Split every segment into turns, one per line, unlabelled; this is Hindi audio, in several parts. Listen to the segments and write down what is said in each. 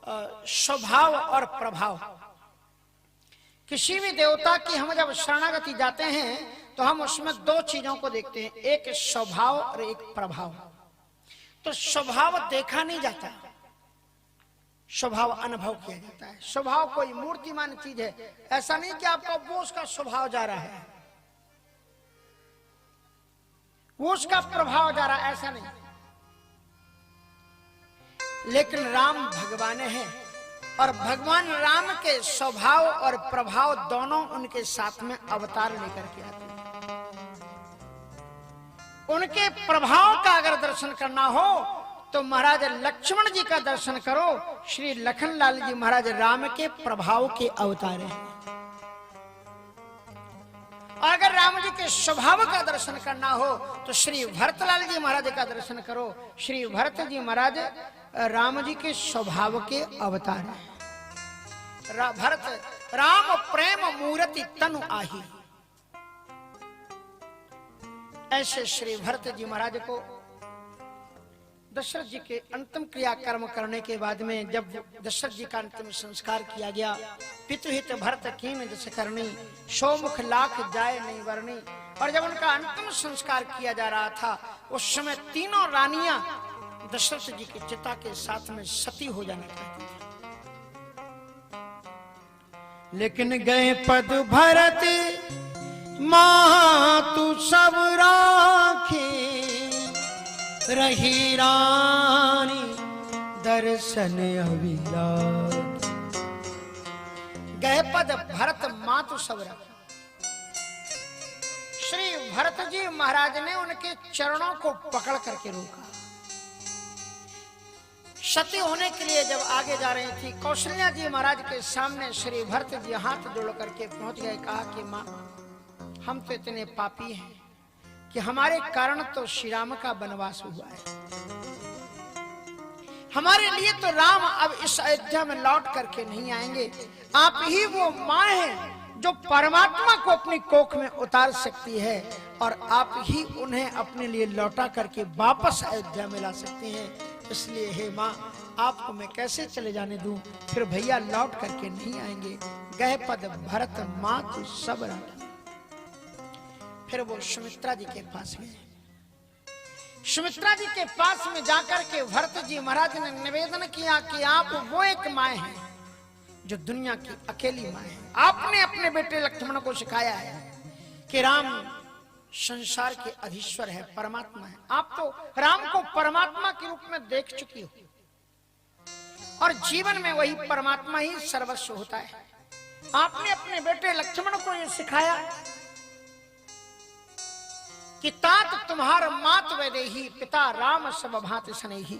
स्वभाव और प्रभाव। किसी भी देवता की हम जब शरणागति जाते हैं तो हम उसमें दो चीजों को देखते हैं, एक स्वभाव और एक प्रभाव। तो स्वभाव देखा नहीं जाता, स्वभाव अनुभव किया जाता है। स्वभाव कोई मूर्तिमान चीज है, ऐसा नहीं कि आपका वो उसका स्वभाव जा रहा है, वो उसका प्रभाव जा रहा है, ऐसा नहीं। लेकिन राम भगवान है और भगवान राम के स्वभाव और प्रभाव दोनों उनके साथ में अवतार लेकर के आते हैं। उनके प्रभाव का अगर दर्शन करना हो तो महाराज लक्ष्मण जी का दर्शन करो। श्री लखनलाल जी महाराज राम के प्रभाव के अवतार हैं। और अगर राम जी के स्वभाव का दर्शन करना हो तो श्री भरतलाल जी महाराज का दर्शन करो। श्री भरत जी महाराज राम जी के स्वभाव के अवतार हैं। भरत राम प्रेम मूर्ति तनु आही, ऐसे श्री भरत जी महाराज को दशरथ जी के अंतिम क्रिया कर्म करने के बाद में जब दशरथ जी का अंतिम संस्कार किया गया, पितुहित भरत कीन जस करनी, सौमुख लाख जाए नहीं वरनी। और जब उनका अंतिम संस्कार किया जा रहा था उस समय तीनों रानियां दशरथ जी की चिता के साथ में सती हो जाना चाहती थी, लेकिन गए पद भरत मातु सब राखी, रही रानी दर्शन अविलास। गए पद भरत मातु सब राखी। श्री भरत जी महाराज ने उनके चरणों को पकड़ करके रोका। सती होने के लिए जब आगे जा रही थी, कौशल्या जी महाराज के सामने श्री भरत जी हाथ जोड़ करके पहुंच गए। कहा कि मां, हम तो इतने पापी हैं कि हमारे कारण तो श्री राम का वनवास हुआ है। हमारे लिए तो राम अब इस अयोध्या में लौट करके नहीं आएंगे। आप ही वो मां हैं जो परमात्मा को अपनी कोख में उतार सकती है और आप ही उन्हें अपने लिए लौटा करके वापस अयोध्या में ला सकती हैं। इसलिए हे मां, आपको मैं कैसे चले जाने दूं, फिर भैया लौट करके नहीं आएंगे। गए पद भरत मातु सब राखी। फिर वो सुमित्रा जी के पास गए। सुमित्रा जी के पास में जाकर के भरत जी महाराज ने निवेदन किया कि आप वो एक मां हैं जो दुनिया की अकेली मां है। आपने अपने बेटे लक्ष्मण को सिखाया है कि राम संसार के अधीश्वर है, परमात्मा है। आप तो राम को परमात्मा के रूप में देख चुकी हो और जीवन में वही परमात्मा ही सर्वस्व होता है। आपने अपने बेटे लक्ष्मण को यह सिखाया कि तात तुम्हार मात वैदेही, पिता राम सब भांति स्नेही,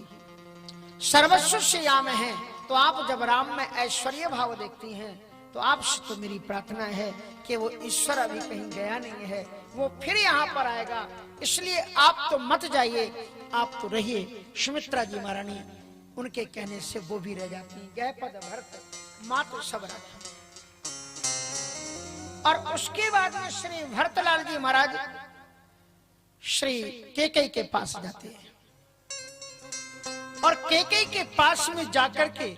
सर्वस्व से याम है। तो आप जब राम में ऐश्वर्य भाव देखती हैं तो आपसे तो मेरी प्रार्थना है कि वो ईश्वर अभी कहीं गया नहीं है, वो फिर यहाँ पर आएगा, इसलिए आप तो मत जाइए, आप तो रहिए। सुमित्रा जी महारानी उनके कहने से वो भी रह जाती। गए पद भरत मातु सब राखी। और उसके बाद में श्री भरतलाल जी महाराज श्री केकई के पास जाते हैं और केकई के पास में जाकर के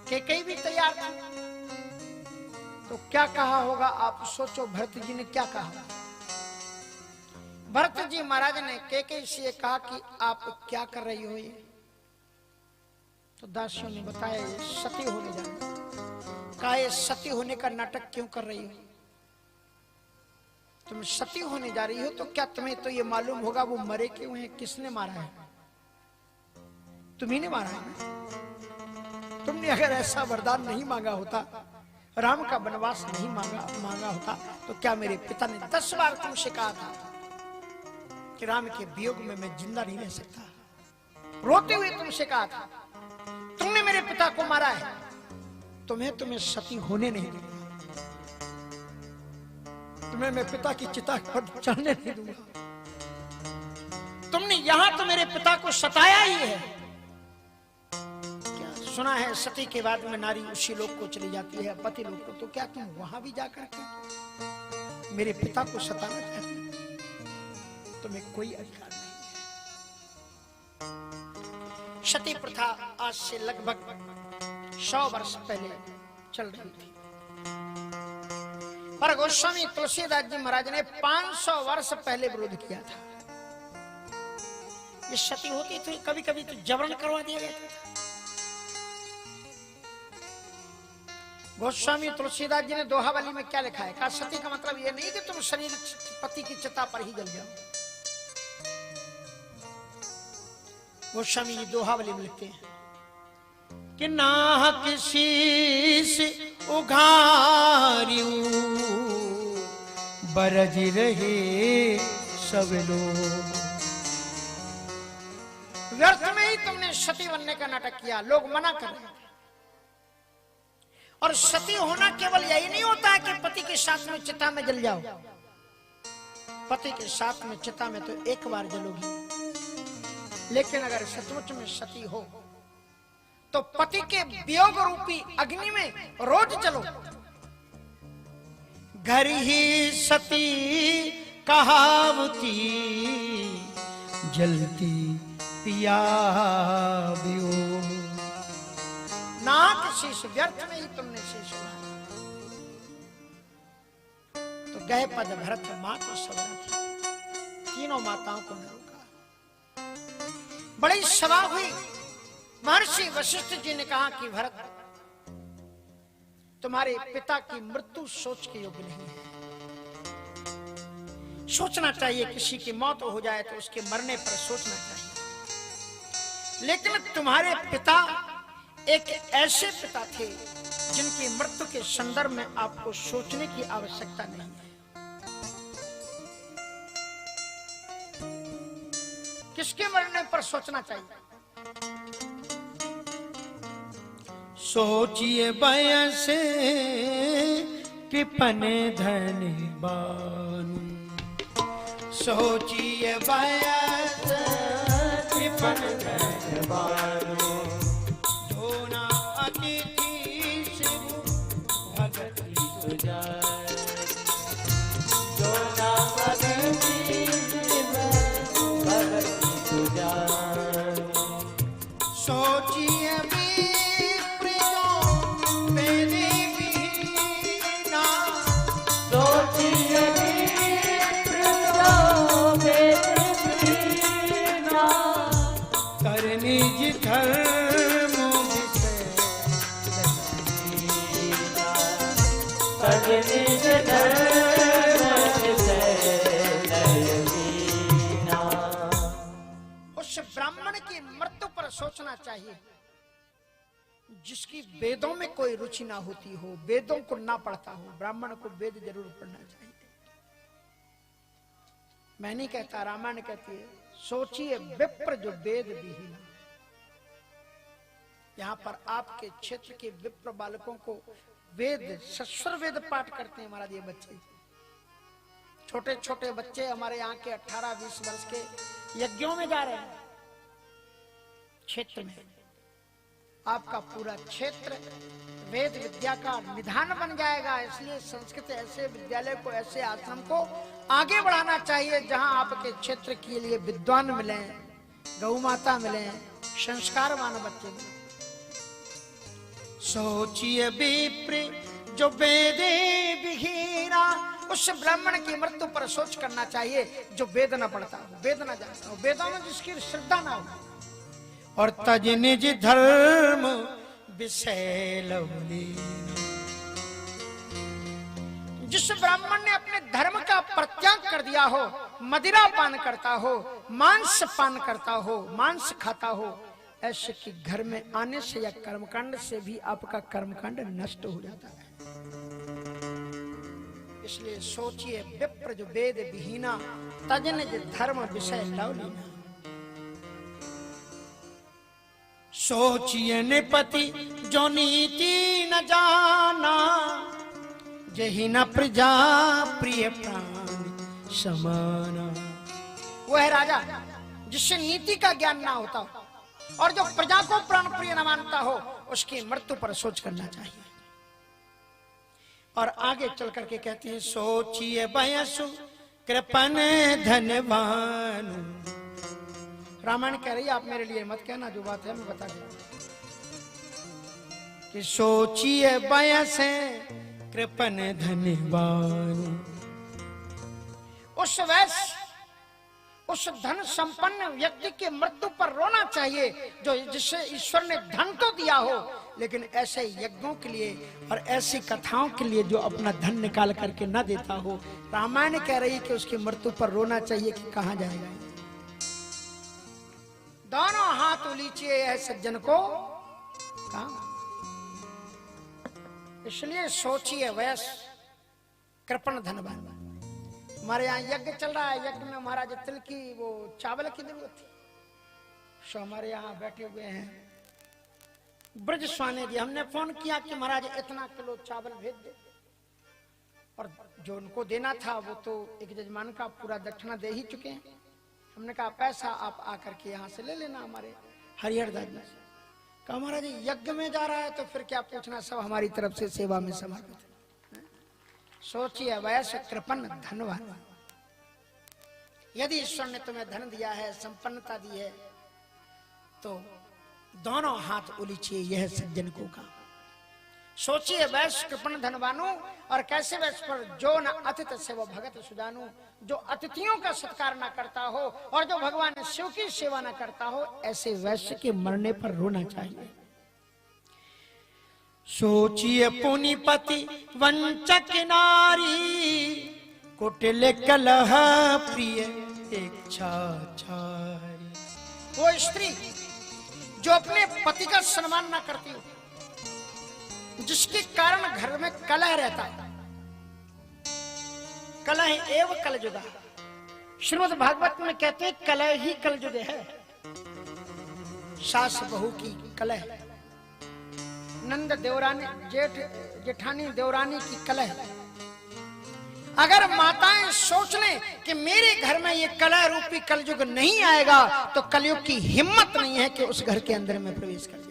केकई भी तैयार थी। तो क्या कहा होगा आप सोचो, भरत जी ने क्या कहा। भरत जी महाराज ने केकई से कहा कि आप क्या कर रही हो ये। तो दासियों ने बताया ये सती होने जा रही। कहा ये सती होने का नाटक क्यों कर रही हो, तुम सती होने जा रही हो तो क्या तुम्हें तो ये मालूम होगा वो मरे क्यों हैं, किसने मारा है। तुम्ही ने मारा है। तुमने अगर ऐसा वरदान नहीं मांगा होता, राम का वनवास नहीं मांगा होता तो क्या मेरे पिता ने 10 बार तुमसे कहा था कि राम के वियोग में मैं जिंदा नहीं रह सकता। रोते हुए तुमसे कहा था, तुमने मेरे पिता को मारा है, तुम्हें सती होने नहीं दूंगा, तुम्हें मैं पिता की चिता पर चढ़ने नहीं दूंगा। तुमने यहां तो मेरे पिता को सताया ही है। क्या सुना है सती के बाद में नारी उसी लोक को चली जाती है, पति लोक को, तो क्या तुम वहां भी जाकर के मेरे पिता को सताना चाहते हो? तुम्हें कोई अधिकार नहीं है। सती प्रथा आज से लगभग 100 वर्ष पहले चल रही थी। पर गोस्वामी तुलसीदास जी महाराज ने 500 वर्ष पहले विरोध किया था। ये सती होती थी, कभी कभी तो जबरन करवा दिया जाता था। गोस्वामी तुलसीदास जी ने दोहावली में क्या लिखा है? कहा सती का मतलब ये नहीं कि तुम शरीर पति की चिता पर ही जल जाओ। गोस्वामी जी दोहावली में लिखते हैं कि नाहक शीश उघारियू बरज रहे सब लोग। व्यर्थ में ही तुमने सती बनने का नाटक किया, लोग मना कर रहे हैं। और सती होना केवल यही नहीं होता है कि पति के साथ में चिता में जल जाओ। पति के साथ में चिता में तो एक बार जलोगी, लेकिन अगर सचमुच में सती हो तो पति के वियोग रूपी अग्नि में रोज चलो। घर ही सती कहावती जलती पिया वियोग। नाक शीश, व्यर्थ में ही तुमने शीश उड़ाया। तो गए पद भरत मां को सवरा, तीनों माताओं को न रोका। बड़ी सभा हुई। महर्षि वशिष्ठ जी ने कहा कि भरत, तुम्हारे पिता की मृत्यु सोच के योग्य नहीं है। सोचना चाहिए किसी की मौत हो जाए तो उसके मरने पर सोचना चाहिए, लेकिन तुम्हारे पिता एक ऐसे पिता थे जिनकी मृत्यु के संदर्भ में आपको सोचने की आवश्यकता नहीं है। किसके मरने पर सोचना चाहिए? सोचिए बयस कृपन धनवान, सोचिए बयस कृपन धनवान, धोना अतिथि शिव भगति सुजाय, धोना अतिथि शिव भगति सुजाय। सोचिए उस ब्राह्मण की मृत्यु पर सोचना चाहिए जिसकी वेदों में कोई रुचि ना होती हो, वेदों को ना पढ़ता हो। ब्राह्मण को वेद जरूर पढ़ना चाहिए। मैं नहीं कहता, रामायण कहती है सोचिए विप्र जो वेद विहीन। यहाँ पर आपके क्षेत्र के विप्र बालकों को वेद, सस्वर वेद पाठ करते हैं महाराज। ये बच्चे, छोटे छोटे बच्चे हमारे यहाँ के 18-20 वर्ष के यज्ञों में जा रहे हैं। क्षेत्र में आपका पूरा क्षेत्र वेद विद्या का निधान बन जाएगा। इसलिए संस्कृत ऐसे विद्यालय को, ऐसे आश्रम को आगे बढ़ाना चाहिए जहां आपके क्षेत्र के लिए विद्वान मिले, गौ माता मिले, संस्कारवान बच्चे मिले। सोचिए विप्र जो वेदे विहीना, उस ब्राह्मण की मृत्यु पर सोच करना चाहिए जो वेद न पढ़ता हो, वेद न जानता हो, वेदों में जिसकी श्रद्धा ना हो। और तज निज धर्म विषय लवलीन, जिस ब्राह्मण ने अपने धर्म का परित्याग कर दिया हो, मदिरा पान करता हो, मांस पान करता हो, मांस खाता हो, ऐसे कि घर में आने से या कर्मकांड से भी आपका कर्मकांड नष्ट हो जाता है। इसलिए सोचिए विप्र जो वेद विहीना, तजन जो धर्म विषय लवलीना। सोचिए निपति जो नीति न जाना, जही न प्रजा प्रिय प्राण समाना। वो है राजा जिससे नीति का ज्ञान ना होता हो और जो प्रजा को प्राण प्रिय न मानता हो, उसकी मृत्यु पर सोच करना चाहिए। और आगे चल करके कहते हैं सोचिए बयसु कृपन धनवान। रामायण कह रही है आप मेरे लिए मत कहना, जो बात है मैं बता दूं। कि सोचिए बयसे कृपन धनवान। उस वैश्य, उस धन संपन्न व्यक्ति की मृत्यु पर रोना चाहिए जो जिसे ईश्वर ने धन तो दिया हो, लेकिन ऐसे यज्ञों के लिए और ऐसी कथाओं के लिए जो अपना धन निकाल करके न देता हो। रामायण कह रही है कि उसकी मृत्यु पर रोना चाहिए कि कहां जाएगा। दोनों हाथ उलीचिए यह सज्जन को कहां। इसलिए सोचिए वैश्य कृपण धनवान। हमारे यहाँ यज्ञ चल रहा है, यज्ञ में महाराज तिल की वो चावल की जरूरत थी, सो हमारे यहाँ बैठे हुए हैं ब्रज स्वामी जी। हमने फोन किया कि महाराज इतना किलो चावल भेज दे, और जो उनको देना था वो तो एक जजमान का पूरा दक्षिणा दे ही चुके हैं। हमने कहा पैसा आप आकर के यहाँ से ले लेना हमारे हरिहर दास जी। कहा महाराज यज्ञ में जा रहा है तो फिर क्या पूछना, सब हमारी तरफ से सेवा में समर्पित है। सोचिए वैश्य कृपण धनवान। यदि ईश्वर ने तुम्हें धन दिया है, संपन्नता दी है, तो दोनों हाथ उलीचिए यह सज्जन को कहा। सोचिए वैश्य कृपण धनवानु। और कैसे वैश्य पर, जो न अतिथि से वो भगत सुजानु, जो अतिथियों का सत्कार न करता हो और जो भगवान शिव की सेवा न करता हो, ऐसे वैश्य के मरने पर रोना चाहिए। सोचिए पुनिपति वंचक नारी, कुटिल कलह प्रिय इच्छाचारी। वो स्त्री जो अपने पति का सम्मान न करती हो, जिसके कारण घर में कलह रहता है। कलह एव कलजुगा। श्रीमद् भागवत में कहते हैं कलह ही कलजुग है। सास बहू की कलह, नंद देवरानी जेठानी देवरानी की कलह। अगर माताएं सोच लें कि मेरे घर में ये कलह रूपी कलयुग नहीं आएगा, तो कलयुग की हिम्मत नहीं है कि उस घर के अंदर में प्रवेश कर जाए।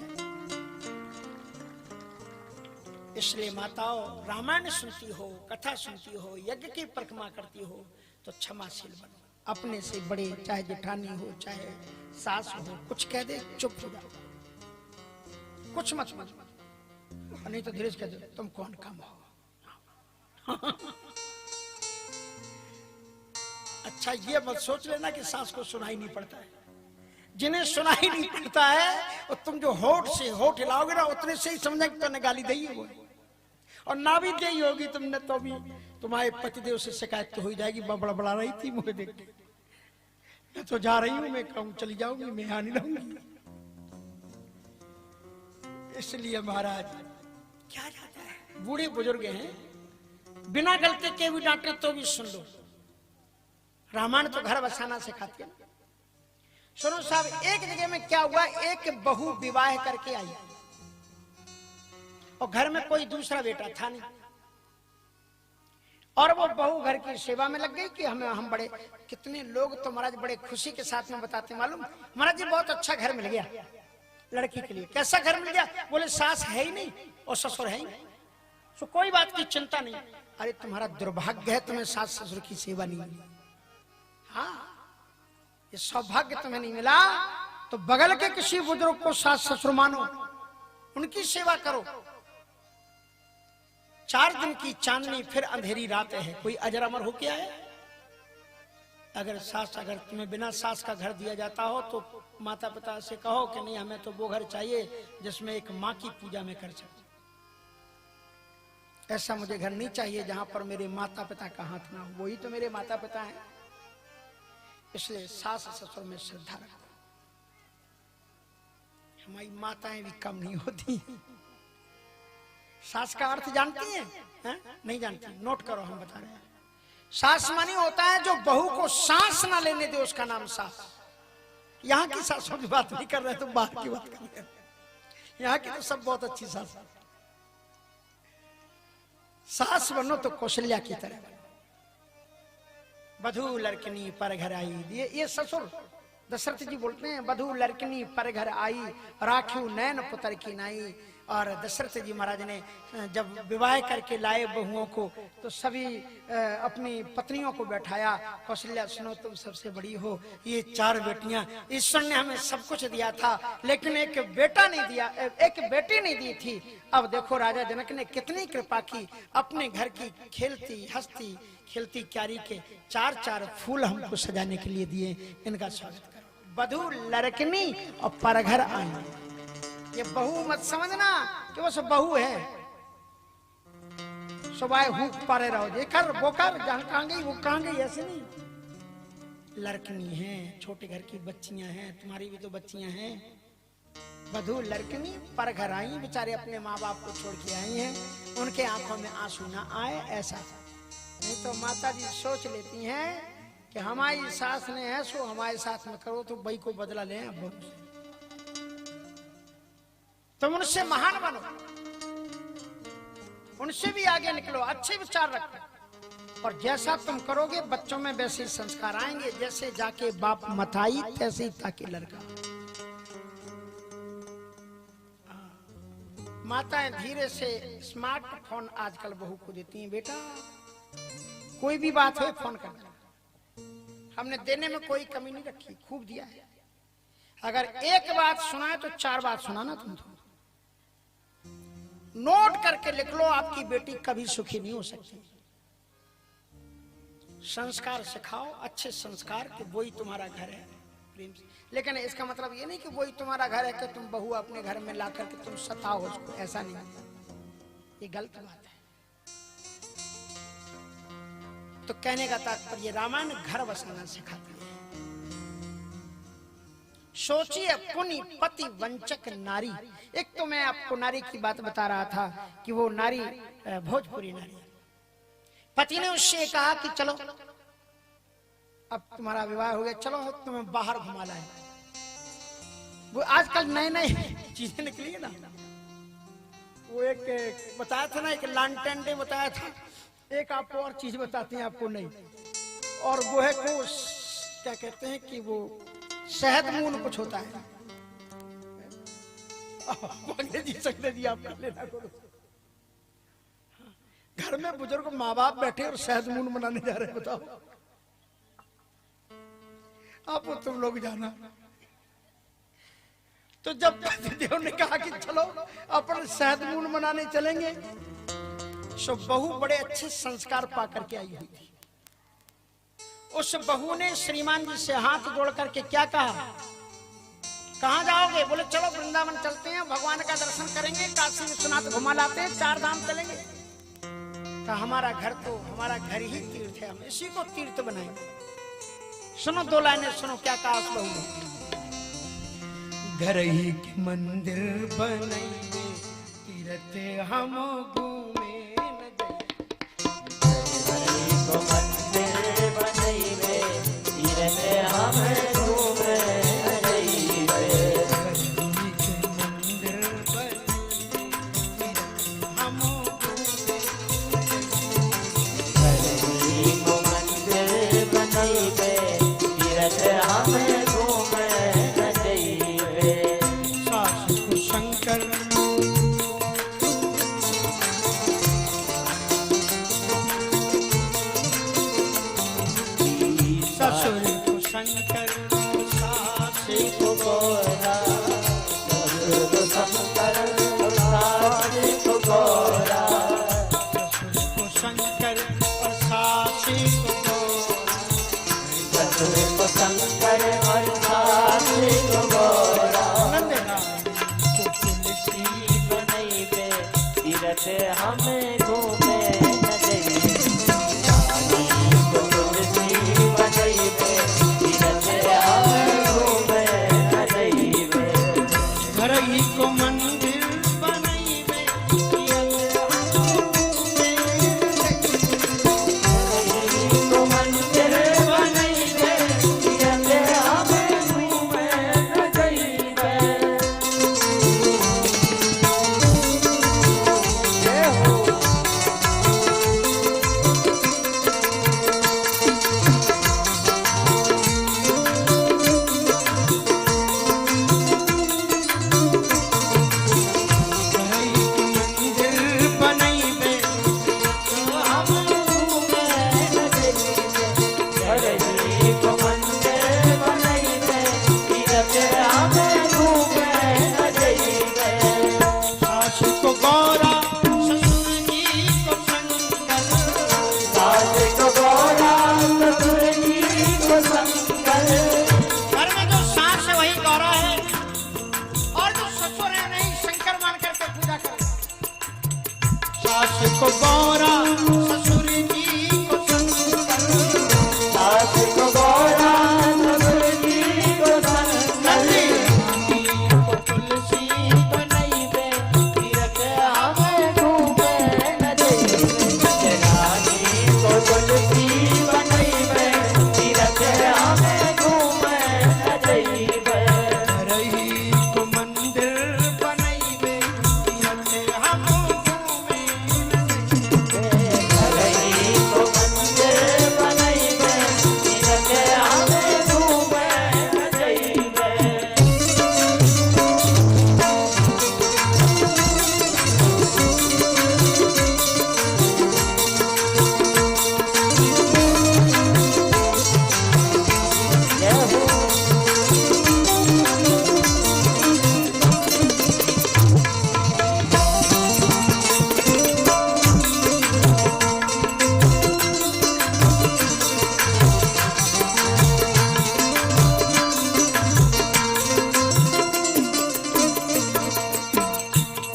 इसलिए माताओं, रामायण सुनती हो, कथा सुनती हो, यज्ञ की परिक्रमा करती हो, तो क्षमाशील बनो। अपने से बड़े, चाहे जेठानी हो चाहे सास हो, कुछ कह दे चुप हो जाओ, कुछ मत मत नहीं तो धीरे से कह दो तुम कौन कम हो। अच्छा ये मत सोच लेना कि सास को सुनाई नहीं पड़ता है। जिन्हें सुनाई नहीं पड़ता है और तुम जो होठ से होठ हिलाओगे ना, उतने से ही समझा कि तुमने गाली दी है। और ना भी दी होगी तुमने तो भी तुम्हारे पतिदेव से शिकायत तो हो जाएगी, बड़ा बड़ा रही थी मुझे देख के, मैं तो जा रही हूँ, मैं कहूँ चली जाऊंगी, मैं यहाँ नहीं रहूंगी। इसलिए महाराज क्या जाता है, बूढ़े बुजुर्ग हैं, बिना गलती के भी डांटे तो भी सुन लो। रामायण तो घर बसाना सिखाती है। सुनो साहब, एक जगह में क्या हुआ, एक बहू विवाह करके आई और घर में कोई दूसरा बेटा था नहीं, और वो बहू घर की सेवा में लग गई कि हम बड़े, कितने लोग तो महाराज बड़े खुशी के साथ में बताते मालूम, महाराज जी बहुत अच्छा घर मिल गया लड़की के लिए। कैसा घर मिल गया? बोले सास है ही नहीं और ससुर है ही नहीं, तो कोई बात की चिंता नहीं। अरे तुम्हारा दुर्भाग्य है, तुम्हें सास ससुर की सेवा नहीं मिली। हाँ, ये सौभाग्य तुम्हें नहीं मिला तो बगल के किसी बुजुर्ग को सास ससुर मानो, उनकी सेवा करो। 4 दिन की चांदनी फिर अंधेरी रात है, कोई अजर अमर हो क्या है? अगर तुम्हें बिना सास का घर दिया जाता हो तो माता पिता से कहो कि नहीं, हमें तो वो घर चाहिए जिसमें एक माँ की पूजा में कर सके। ऐसा मुझे घर नहीं चाहिए जहां पर मेरे माता पिता का हाथ ना हो, वही तो मेरे माता पिता हैं। इसलिए सास ससुर में श्रद्धा रखो। हमारी माताएं भी कम नहीं होती। सास का अर्थ जानती हैं? नहीं जानती, नोट करो, हम बता रहे हैं। सास मानी होता है जो बहू को सांस ना लेने दे, उसका नाम सास। यहाँ की सासों की बात नहीं कर रहे, तुम बाहर की बात कर रहे हो। यहाँ की तो सब बहुत अच्छी सास। सास बनो तो कौशल्या की तरह बनो। बधू लड़कनी पर घर आई, ये ससुर दशरथ जी बोलते हैं, बधू लड़कनी पर घर आई, राखियो नैन पुत्र की नाई। और दशरथ जी महाराज ने जब विवाह करके लाए बहुओं को तो सभी अपनी पत्नियों को बैठाया, कौशल्या सुनो तुम सबसे बड़ी हो, ये 4 बेटियां, ईश्वर ने हमें सब कुछ दिया था लेकिन एक बेटा नहीं दिया, एक बेटी नहीं दी थी। अब देखो राजा जनक ने कितनी कृपा की, अपने घर की खेलती हंसती खिलती क्यारी के 4 फूल हमको सजाने के लिए दिए, इनका स्वागत करो। वधू लड़कनी और परघर आई। ये बहू मत समझना कि वो सब बहू है, सुबह हुक पारे रहो, जेकर बोकर जहां कहां गई वो कहां गई, ऐसे नहीं। लड़कनी है, छोटे घर की बच्चियां हैं, तुम्हारी भी तो बच्चियां हैं। वधू लड़कनी पर घर आई, बेचारे अपने माँ बाप को छोड़ के आई हैं, उनके आंखों में आंसू ना आए ऐसा। नहीं तो माता जी सोच लेती हैं कि हमारी सास ने है सो हमारे साथ में करो, तो बई को बदला लें अब तुम उनसे महान बनो, उनसे भी आगे निकलो, अच्छे विचार रखो, और जैसा तुम करोगे बच्चों में वैसे संस्कार आएंगे, जैसे जाके बाप मथाई तैसे ही ताकि लड़का। माताएं धीरे से स्मार्टफोन आजकल बहू को देती हैं, बेटा कोई भी बात हो फोन कर देना। हमने देने में कोई कमी नहीं रखी, खूब दिया है। अगर एक बात सुनाए तो 4 बात सुनाना तुम तो। नोट करके लिख लो, आपकी बेटी कभी सुखी नहीं हो सकती। संस्कार सिखाओ, अच्छे संस्कार, कि वही तुम्हारा घर है प्रेम से। लेकिन इसका मतलब ये नहीं कि वही तुम्हारा घर है कि तुम बहू अपने घर में ला करके तुम सताओ उसको, ऐसा नहीं, ये गलत बात है। तो कहने का तात्पर्य रामायण घर बसाना सिखाती है। सोचिए पुनि पति वंचक नारी। एक तो मैं आपको नारी की बात बता रहा था कि वो नारी भोजपुरी नारी, पति ने उससे कहा कि चलो अब तुम्हारा विवाह हो गया, चलो तुम्हें बाहर घुमा लाए। वो आजकल नए नए चीजें निकली है ना, वो एक बताया था ना, एक लालटेन डे बताया था, एक आपको और चीज बताते हैं आपको नहीं, और वो है को क्या कहते हैं कि वो शहद मून कुछ होता है, अंग्रेजी सकते जी आप कर लेना करो। घर में बुजुर्ग माँ बाप बैठे और शहद मून बनाने जा रहे, बताओ आप तुम लोग जाना। तो जब पतिदेव ने कहा कि चलो अपन शहद मून बनाने चलेंगे, सो बहू बड़े अच्छे संस्कार पा करके आई हुई थी। उस बहू ने श्रीमान जी से हाथ जोड़ करके क्या कहा, कहाँ जाओगे? बोले चलो वृंदावन चलते हैं, भगवान का दर्शन करेंगे, काशी विश्वनाथ घुमा लाते हैं, 4 धाम चलेंगे। तो हमारा घर तो हमारा घर ही तीर्थ है, हम इसी को तीर्थ बनाएंगे। सुनो 2 लाइनें सुनो क्या कहा उस बहू ने। घर ही के मंदिर बनाएंगे, तीर्थ हम घूमे न सास को गौरा ससुर जी को शंकर,
सास को गौरा ससुर जी को शंकर,
को तुलसी बनैबे तीरथ हमें
घूमे न जइबे, रानी को तुलसी बनैबे तीरथ हमें घूमे न जइबे,
रही को मंदिर बनैबे तीरथ हम घूमे
रही को मंदिर बनैबे तीरथ हमें घूमे न जइबे। जय हो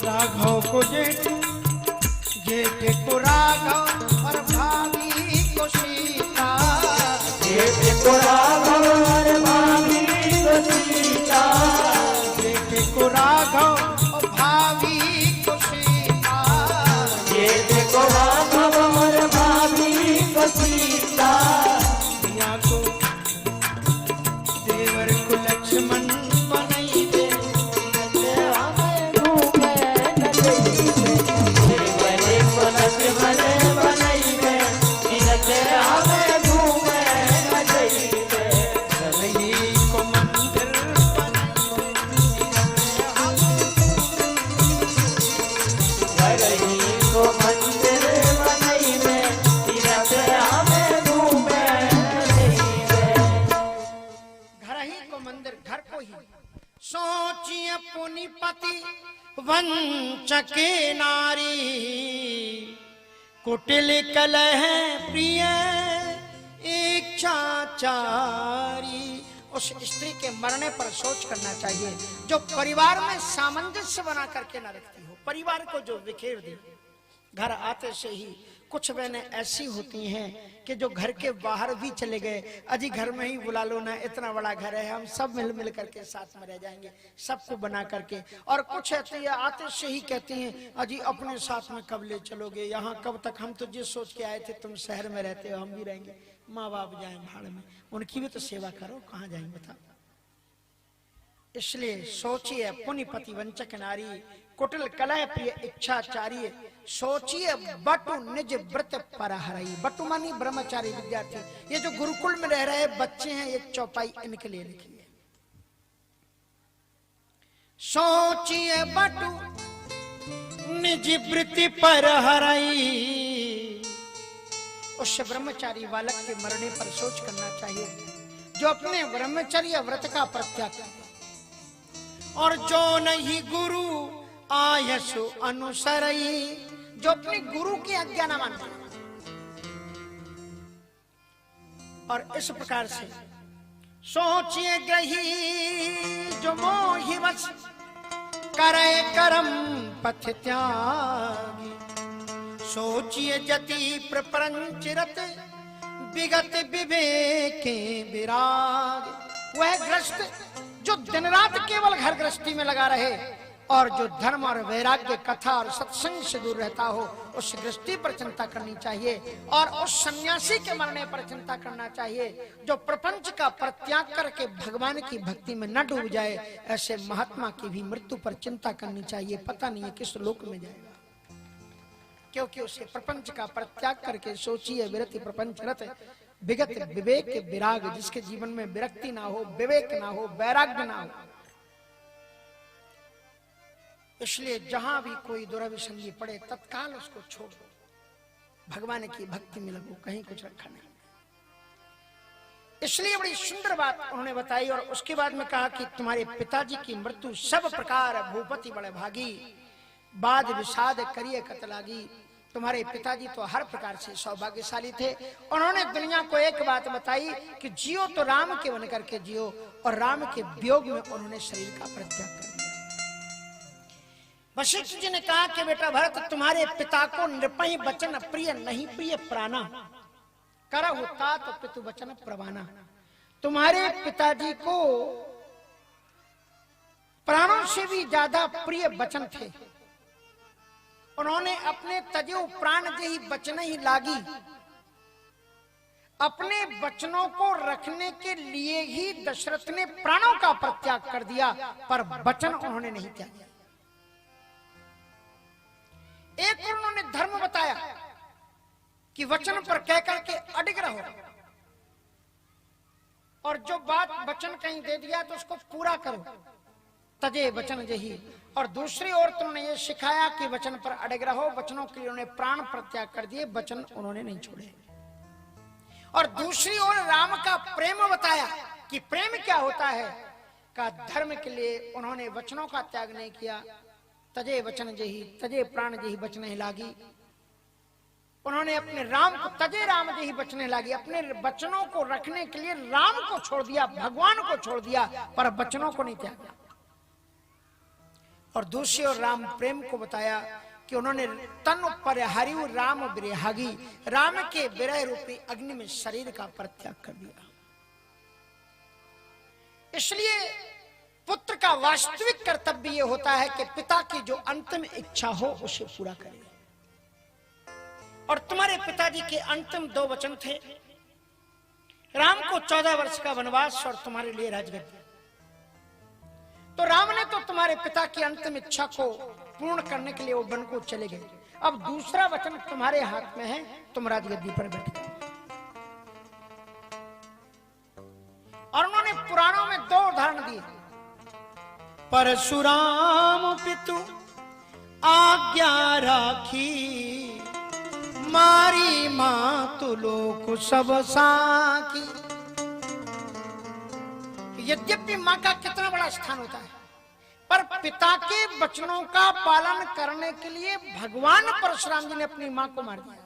राघव को जेठ, जेठ को राघव और भाभी को सीता,
जेठ को राघव और भाभी को सीता,
जेठ को राघव और भाभी को सीता,
जेठ को राघव और भाभी को सीता,
दिया को देवर को लक्ष्मण बनैबे तीरथ
हमें घूमे न जइबे, देवरे को लक्ष्मण बनैबे तीरथ हमें घूमे न जइबे,
रही को मंदिर बनैबे तीरथ हम
रही को मंदिर बनैबे तीरथ हमें घूमे न जइबे।
घर ही को मंदिर, घर को ही सोचिए पुनिपति वंचके नारी, कुटिल कलह प्रिय इच्छाचारी। उस स्त्री के मरने पर सोच करना चाहिए जो परिवार में सामंजस्य बना करके न रखती हो, परिवार को जो बिखेर दे। घर आते से ही कुछ बहनें ऐसी होती हैं कि जो घर के बाहर भी चले गए, अजी घर में ही बुला लो ना, इतना बड़ा घर है, हम सब मिल मिल करके साथ में रह जाएंगे, सबको बना करके। और कुछ ऐसी है आते से ही कहती हैं अजी अपने साथ में कब ले चलोगे, यहाँ कब तक, हम तो जिस सोच के आए थे तुम शहर में रहते हो, हम भी रहेंगे, माँ बाप जाए भाड़ में, उनकी भी तो सेवा करो, कहाँ जाएंगे बताओ। इसलिए सोचिए पुनिपति वंचक नारी, कुटिल कलह प्रिय इच्छाचारी, सोचिए बटु निज व्रत परहरई। बटु मानी ब्रह्मचारी विद्यार्थी, ये जो गुरुकुल में रह रहे बच्चे हैं, ये चौपाई इनके लिए लिखी है। सोचिए बटु निज वृत्ति परहरई, उस ब्रह्मचारी बालक के मरने पर सोच करना चाहिए जो अपने ब्रह्मचर्य व्रत का परित्याग करे, और जो नहीं गुरु आयसु अनुसरई, जो अपने गुरु की आज्ञा न मानता। और इस प्रकार से सोचिए ग्रही जो मोहि वश, करे करम पथ त्यागी। सोचिए जति प्रपंचरत, विगत विवेके विराग। वह ग्रस्त जो दिन रात केवल घर गृहस्थी में लगा रहे और जो धर्म और वैराग्य कथा और सत्संग से दूर रहता हो, उस गृहस्थी पर चिंता करनी चाहिए। और उस सन्यासी के मरने पर चिंता करना चाहिए जो प्रपंच का परित्याग करके भगवान की भक्ति में न डूब जाए। ऐसे महात्मा की भी मृत्यु पर चिंता करनी चाहिए, पता नहीं है किस लोक में जाएगा, क्योंकि उसे प्रपंच का परित्याग करके सोचिए विरति प्रपंच रत, विगत विवेक विराग, जिसके जीवन में विरक्ति ना हो, विवेक ना हो, वैराग्य ना हो। इसलिए जहां भी कोई दुराभिसंधि पड़े तत्काल उसको छोड़ दो, भगवान की भक्ति में लगो, कहीं कुछ रखा नहीं। इसलिए बड़ी सुंदर बात उन्होंने बताई। और उसके बाद में कहा कि तुम्हारे पिताजी की मृत्यु सब प्रकार भूपति बड़े भागी, बाद विषाद करिए कतलागी। तुम्हारे पिताजी तो हर प्रकार से सौभाग्यशाली थे। उन्होंने दुनिया को एक बात बताई कि जियो तो राम के बन करके जियो, और राम के वियोग में उन्होंने शरीर का परित्याग कर दिया। वशिष्ठ जी ने कहा कि बेटा भरत, तुम्हारे पिता को नृपहि वचन प्रिय नहीं प्रिय प्राणा, करहु तात पितु वचन प्रवाना। तुम्हारे पिताजी को प्राणों से भी ज्यादा प्रिय वचन थे। उन्होंने अपने तजो प्राण जही वचन ही लागी, अपने वचनों को रखने के लिए ही दशरथ ने प्राणों का परित्याग कर दिया, पर वचन उन्होंने नहीं त्यागा। एक उन्होंने धर्म बताया कि वचन पर कह करके अडिग रहो, और जो बात वचन कहीं दे दिया तो उसको पूरा करो, तजे वचन जही। और दूसरी ओर तुमने ये सिखाया कि वचन पर अडिग रहो, वचनों के लिए उन्होंने प्राण परित्याग कर दिए, वचन उन्होंने नहीं छोड़े। और दूसरी ओर राम का प्रेम बताया कि प्रेम क्या होता है, का धर्म के लिए उन्होंने वचनों का त्याग नहीं किया, तजे वचन जही, तजे प्राण जही वचन ही लागी। उन्होंने अपने राम को तजे राम जही वचन लागी, अपने वचनों को रखने के लिए राम को छोड़ दिया, भगवान को छोड़ दिया, पर वचनों को नहीं त्यागा। और दूसरी ओर राम प्रेम को बताया कि उन्होंने तन पर हरिव राम विरहागी, राम के विरह रूपी अग्नि में शरीर का परित्याग कर दिया। इसलिए पुत्र का वास्तविक कर्तव्य यह होता है कि पिता की जो अंतिम इच्छा हो उसे पूरा करे। और तुम्हारे पिताजी के अंतिम 2 वचन थे, राम को 14 वर्ष का वनवास और तुम्हारे लिए राजगद्दी। तो राम ने तो तुम्हारे पिता की अंतिम इच्छा को पूर्ण करने के लिए वो वन को चले गए। अब दूसरा वचन तुम्हारे हाथ में है, तुम राजगद्दी पर बैठ गए। और उन्होंने पुराणों में 2 उदाहरण दिए। परशुराम पितु आज्ञा राखी, मारी मातु लोक सब साखी। यद्यपि मां का कितना बड़ा स्थान होता है, पर पिता के वचनों का पालन करने के लिए भगवान परशुराम जी ने अपनी मां को मार दिया।